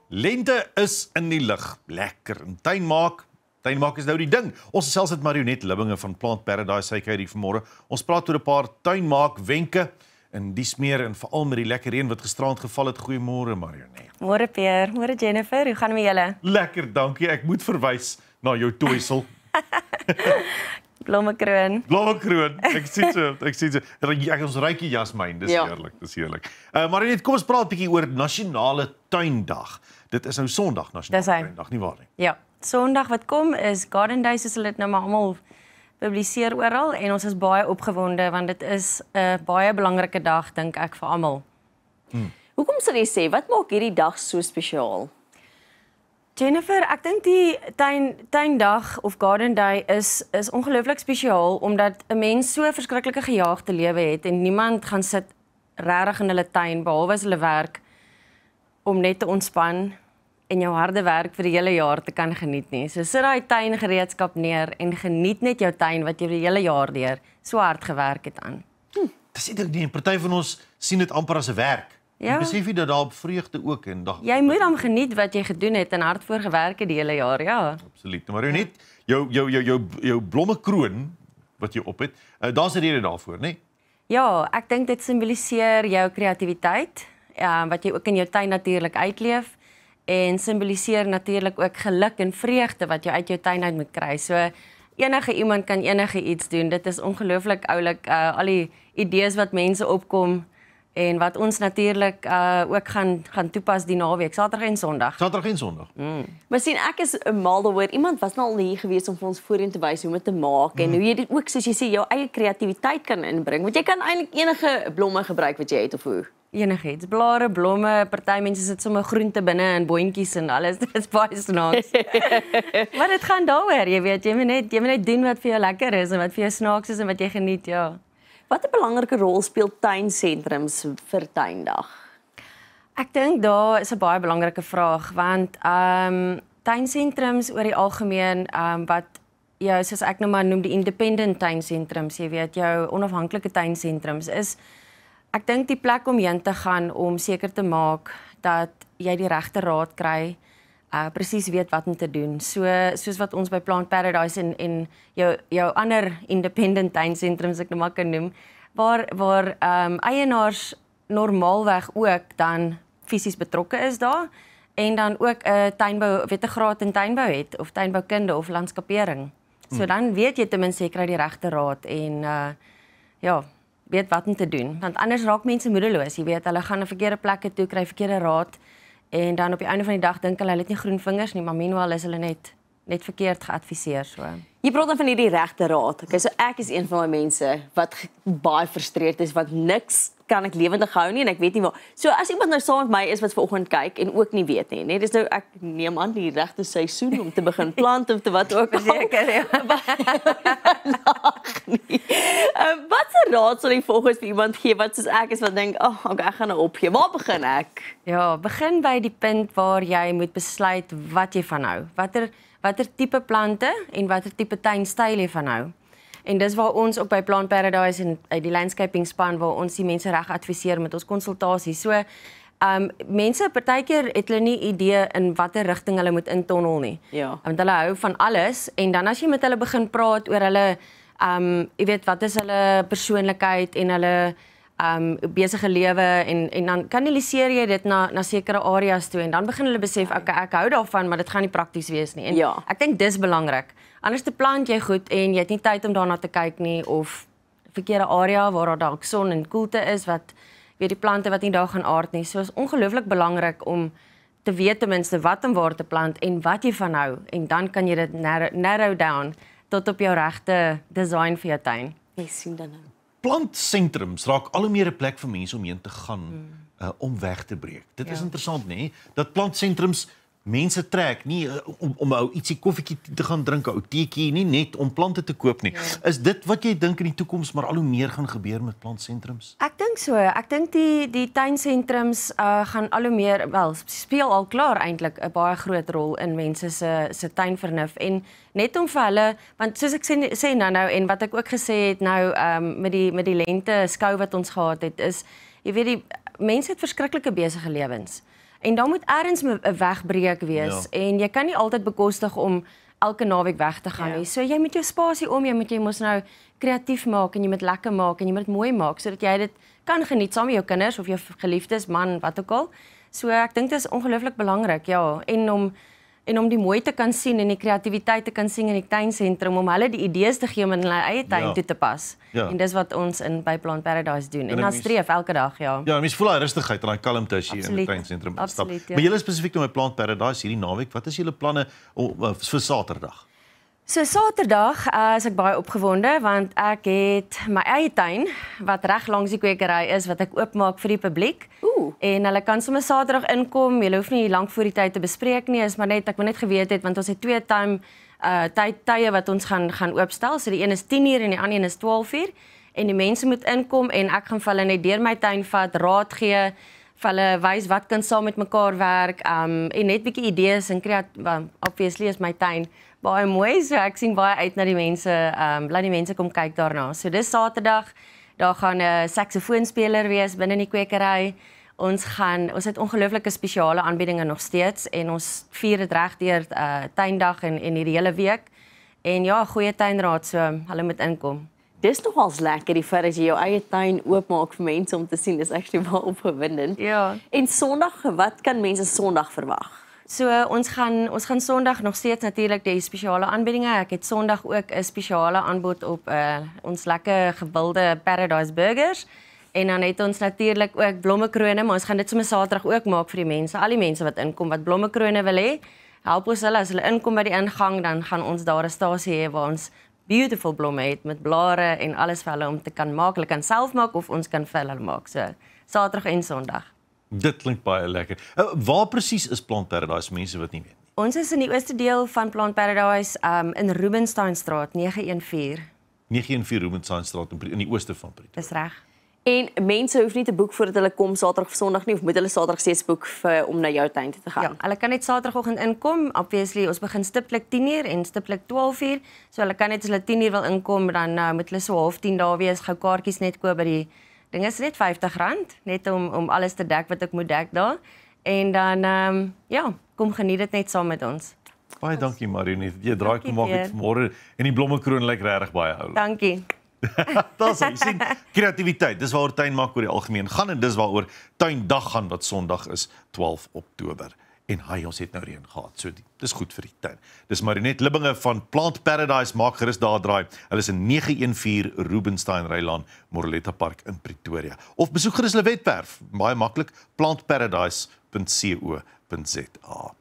Lente is in die lug. Lekker. En tuinmaak is nou die ding. Ons gesels met Marionet Libbinge van Plant Paradise sy kyk hier vanmôre. Ons praat oor 'n paar tuinmaak wenke en dies meer en veral met die lekker reën wat gisteraand geval het. Goeiemôre Marionet. Môre Pierre, môre Jennifer, hoe gaan het met julle? Lekker, dankie. Ek moet verwys na jou toesel. Blommekroon. Blommekroon. Ek sien so. Ons ruikie jasmyn, dis heerlik, dis heerlik. Marionet, kom ons praat 'n bietjie oor Nasionale Tuindag. Dit is nou Sondag, Nasionale Tuindag, nie waar nie? Ja, Sondag wat kom is Garden Day, soos hulle dit nou maar almal publiseer oral en ons is baie opgewonde want dit is 'n baie belangrike dag dink ek vir almal. Hoekom sal jy sê wat maak hierdie dag so spesiaal? Jennifer, ek dink die tuindag of Garden Day is ongelooflik spesiaal omdat 'n mens so 'n verskriklike gejaagde lewe het en niemand gaan sit regtig in hulle tuin behalwe as hulle werk om net te ontspan en jou harde werk vir die hele jaar te kan geniet nie. So sit daai tuingereedskap neer en geniet net jou tuin wat jy die hele jaar deur so hard gewerk het aan. Dis ek dink nie, party van ons sien dit amper as 'n werk. Ja. Jy besef jy dat daar vreugde ook en dag. Jy moet dan geniet wat jy gedoen het en hard voor gewerk het die hele jaar, ja. Absoluut. Maar net jou blommekroon wat jy op het, daar's 'n rede daarvoor, né? Ja, ek dink dit simboliseer jou kreatiwiteit, wat jy ook in jou tuin natuurlik uitleef en simboliseer natuurlik ook geluk en vreugde wat jy uit jou tuin uit moet kry. So enige iemand kan enige iets doen. Dit is ongelooflik oulik, al die idees wat mense opkom en wat ons natuurlik ook gaan toepas die naweek, Saterdag en Sondag. Saterdag en Sondag. Maar sien, ek is 'n mal daaroor. Iemand was nou al hier gewees om vir ons voorheen te wys hoe om dit te maak en hoe jy dit ook, soos jy sê, jou eie kreatiwiteit kan inbring. Want jy kan eintlik enige blomme gebruik wat jy het of hoe. Enigiets, blare, blomme, party mense sit sommer groente binne in boontjies en alles. Dit is baie snaaks. Maar dit gaan daaroor, jy weet, jy moet net doen wat vir jou lekker is en wat vir jou snaaks is en wat jy geniet, ja. Wat 'n belangrike rol speel tuinsentrums vir tuindag? Ek dink daar is 'n baie belangrike vraag want tuinsentrums oor die algemeen wat jou, soos ek nou maar noem, die independent tuinsentrums, jy weet, jou onafhanklike tuinsentrums is ek dink die plek om heen te gaan om seker te maak dat jy die regte raad kry, presies weet wat om te doen. Soos wat ons by Plant Paradise en jou ander independent tuinsentrums ek nou maar kan noem, waar eienaars normaalweg ook dan fisies betrokke is daar en dan ook 'n tuinbou, weet 'n graad in tuinbou het of tuinboukunde of landskapering. So dan weet jy ten minste jy kry die regte raad en ja, weet wat om te doen, want anders raak mense moedeloos, jy weet, hulle gaan na verkeerde plekke toe, kry verkeerde raad, en dan op die einde van die dag dink hulle het nie groen vingers nie, maar meanwhile is hulle net verkeerd geadviseer, so. Jy praat dan van hierdie regte raad. Okay, so ek is een van daai mense wat baie frustreerd is, wat niks kan ek lewendig hou nie en ek weet nie waar. So as iemand nou saam met my is wat vanoggend kyk en ook nie weet nie, net dis nou ek neem aan die regte seisoen om te begin plant of te wat ook al. Seker, ja. Wat 'n raad sal jy volgens vir iemand gee wat soos ek is wat dink, okay, ek gaan nou opgee. Waar begin ek? Ja, begin by die punt waar jy moet besluit wat jy van hou. Watter tipe plante en watter tipe tuinstyl jy van hou. En dis waar ons ook by Plant Paradise en uit die landscaping span waar ons die mense reg adviseer met ons konsultasie. So mense partykeer het hulle nie idee in watter rigting hulle moet intonnel nie. Ja. Want hulle hou van alles en dan as jy met hulle begin praat oor hulle jy weet wat is hulle persoonlikheid en hulle besige lewe en dan kanaliseer jy dit na sekere areas toe en dan begin hulle besef ek hou daarvan maar dit gaan nie prakties wees nie. En ja. Ek dink dis belangrik. Anders te plant jy goed en jy het nie tyd om daarna te kyk nie of verkeerde area waar daar dalk son en koelte is wat weet die plante wat nie daar gaan aard nie. So is ongelooflik belangrik om te weet ten minste wat en waar te plant en wat jy van hou en dan kan jy dit narrow down tot op jou regte design vir jou tuin. Jy sien dan nou. Plantsentrums raak al hoe meer 'n plek vir mense om heen te gaan om weg te breek. Dit is interessant, nê? Dat plantsentrums mense trek nie om ou ietsie koffietjie te gaan drink, 'n ou teetjie, nie net om plante te koop nie. Ja. Is dit wat jy dink in die toekoms maar al hoe meer gaan gebeur met plantsentrums? Ek dink so. Ek dink die tuinsentrums gaan al hoe meer, wel, speel al klaar eintlik 'n baie groot rol in mense se tuinvernuf en net om vir hulle, want soos ek sê nou en wat ek ook gesê het nou met die lente skou wat ons gehad het, is jy weet die mense het verskriklike besige lewens. En dan moet ergens 'n wegbreek wees en jy kan nie altyd bekostig om elke naweek weg te gaan nie. So jy moet jou spasie jy moet nou kreatief maak en jy moet lekker maak en jy moet dit mooi maak sodat jy dit kan geniet saam met jou kinders of jou geliefdes, man, wat ook al. So ek dink dit is ongelooflik belangrik, ja, en om die mooi te kan sien en die kreatiwiteit te kan sien in die tuinsentrum om hulle die idees te gee om in hulle eie tuin toe te pas. En dis wat ons by Plant Paradise doen. En dan streef elke dag, ja. Ja, mens voel daai rustigheid en daai kalmte as jy in die tuinsentrum instap. Maar julle spesifiek nou met Plant Paradise hierdie naweek, wat is julle planne vir Saterdag? So Saterdag is ek baie opgewonde want ek het my eie tuin wat reg langs die kwekery is wat ek oopmaak vir die publiek. En hulle kan sommer Saterdag inkom. Jy hoef nie lank voor die tyd te bespreek nie, is maar net ek wil net geweet het want ons het 2 tye wat ons gaan oopstel. So die een is 10:00 en die ander een is 12:00 en die mense moet inkom en ek gaan vir hulle net deur my tuin vat, raad gee, vir hulle wys wat kan saam met mekaar werk, en net bietjie idees en obviously is my tuin baie mooi, so ek sien baie uit na die mense, laat die mense kom kyk daarna. So dis Saterdag, daar gaan 'n saksofoonspeler wees binne in die kwekery. Ons het ongelooflike spesiale aanbiedinge nog steeds en ons vier dit reg deur tuindag en hierdie hele week. En ja, goeie tuinraad, so hulle moet inkom. Dis nogals lekker die feit dat jy jou eie tuin oopmaak vir mense om te sien, dis actually baie opgewindend. Ja. En Sondag, wat kan mense Sondag verwag? So ons gaan Sondag nog steeds natuurlik die spesiale aanbiedinge. Ek het Sondag ook 'n spesiale aanbod op ons lekker gewilde Paradise burgers. En dan het ons natuurlik ook blommekrone, maar ons gaan dit sommer Saterdag ook maak vir die mense. Al die mense wat inkom wat blommekrone wil hê, help ons hulle as hulle inkom by die ingang, dan gaan ons daar 'n stasie hê waar ons beautiful blomme het met blare en alles vir hulle om te kan maak. Hulle kan self maak of ons kan vir hulle maak. So Saterdag en Sondag. Dit klink baie lekker. Waar presies is Plant Paradise, mense wat nie weet nie? Ons is in die ooste deel van Plant Paradise in Rubensteinstraat 914. 914 Rubensteinstraat in die ooste van Pretoria. Dis reg. En mense hoef nie te boek voordat hulle kom Saterdag of Sondag nie, of moet hulle Saterdag steeds boek om na jou tuin toe te gaan? Ja, hulle kan net Saterdagoggend inkom. Obviously, ons begin stiptelik 10:00 en stiptelik 12:00. So hulle kan net as hulle 10:00 wil inkom, dan moet hulle so 9:30 daar wees, gou kaartjies net koop by die ding is net R50 net om alles te dek wat ek moet dek daar. En dan kom geniet dit net saam met ons. Baie dankie Marjonet. Jy draai kom maak dit môre en die blommekroon lyk regtig baie oulik. Dankie. Dis jy sien kreatiwiteit. Dis waaroor tuinmaak oor die algemeen gaan en dis waaroor tuindag gaan wat Sondag is 12 Oktober. En ons het nou reën gehad. So dis goed vir die tuin. Dis Marjonet Libbinge van Plant Paradise, maak gerus daar draai. Hulle is in 914 Rubenstein Rylaan, Moreletta Park in Pretoria. Of besoek gerus hulle webwerf, baie maklik, plantparadise.co.za.